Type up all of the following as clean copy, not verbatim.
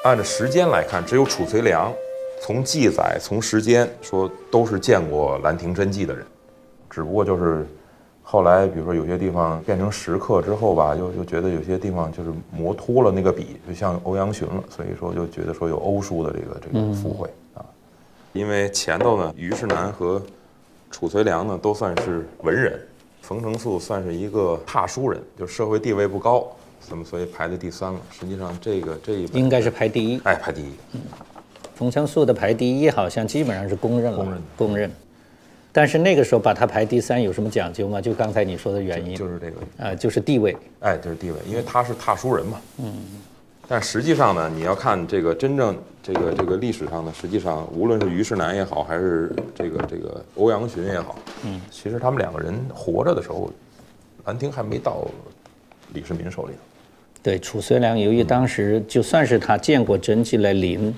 按照时间来看，只有褚遂良从记载、从时间说都是见过《兰亭真迹》的人，只不过就是后来，比如说有些地方变成石刻之后吧，又觉得有些地方就是磨脱了那个笔，就像欧阳询了，所以说就觉得说有欧书的这个附会啊。因为前头呢，虞世南和褚遂良呢都算是文人，冯承素算是一个踏书人，就社会地位不高，所以排在第3了。实际上这一本应该是排第1，哎，排第1。冯承素的排第1好像基本上是公认了，公认。但是那个时候把它排第3有什么讲究吗？就刚才你说的原因，就是这个就是地位，哎，就是地位，因为他是踏书人嘛。但实际上呢，你要看这个真正这个历史上呢，实际上无论是虞世南也好，还是这个欧阳询也好，其实他们2个人活着的时候，兰亭还没到李世民手里头。对，褚遂良由于当时就算是他见过真迹来临，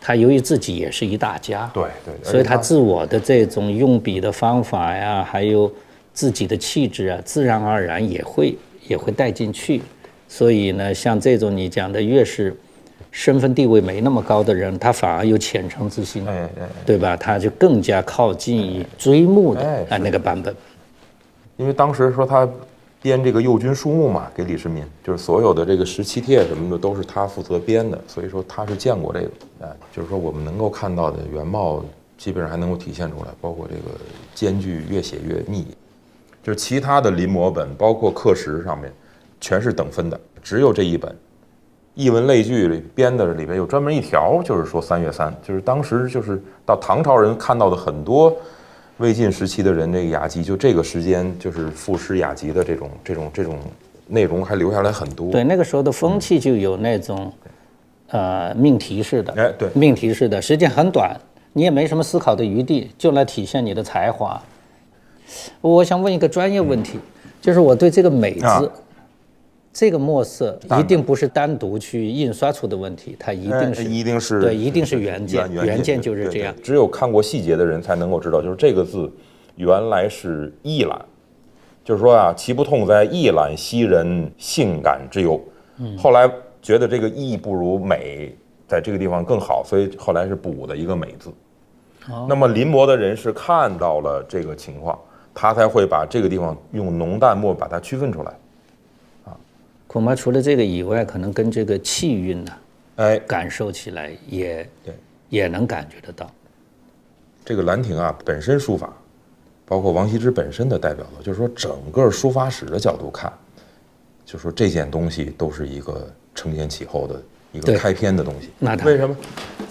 他由于自己也是一大家，对，所以他自我的这种用笔的方法呀，还有自己的气质啊，自然而然也会带进去。所以呢，像这种你讲的，越是身份地位没那么高的人，他反而有虔诚之心，对吧？他就更加靠近于追慕的那个版本。因为当时说他编这个右军书目嘛，给李世民，就是所有的这个17帖什么的都是他负责编的，所以说他是见过这个，就是说我们能够看到的原貌基本上还能够体现出来，包括这个间距越写越密，就是其他的临摹本，包括刻石上面，全是等分的，只有这一本《艺文类聚》里编的里边有专门一条，就是说3月3，就是当时就是到唐朝人看到的很多魏晋时期的人，这个雅集就这个时间就是赋诗雅集的这种内容还留下来很多。对，那个时候的风气就有那种命题式的，哎，对，命题式的，时间很短，你也没什么思考的余地，就来体现你的才华。我想问一个专业问题，就是我对这个美字。这个墨色一定不是单独去印刷出的问题，它一定是对，一定是原件，原件就是这样。只有看过细节的人才能够知道，就是这个字原来是意览，就是说啊，其不痛在意览昔人性感之忧。后来觉得这个意不如美，在这个地方更好，所以后来是补的一个美字。那么临摹的人是看到了这个情况，他才会把这个地方用浓淡墨把它区分出来。恐怕除了这个以外，可能跟这个气韵呢，感受起来也能感觉得到。这个兰亭啊，本身书法，包括王羲之本身的代表作，就是说整个书法史的角度看，就说这件东西都是一个承前启后的一个开篇的东西。那为什么？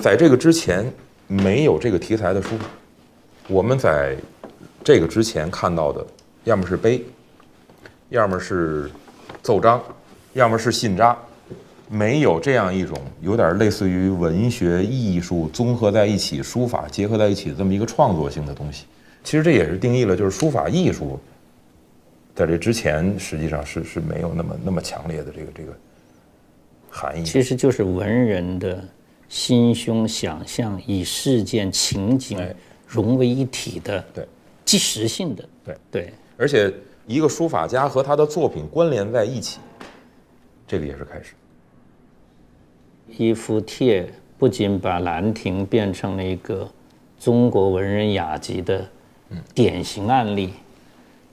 在这个之前没有这个题材的书法，我们在这个之前看到的，要么是碑，要么是奏章。要么是信札，没有这样一种有点类似于文学艺术综合在一起、书法结合在一起的这么一个创作性的东西。其实这也是定义了，就是书法艺术在这之前实际上是没有那么强烈的这个含义。其实就是文人的心胸想象以事件情景融为一体的，即时性的，对，而且一个书法家和他的作品关联在一起。这个也是开始。一幅帖不仅把兰亭变成了一个中国文人雅集的典型案例，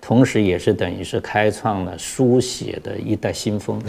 同时也是等于是开创了书写的一代新风。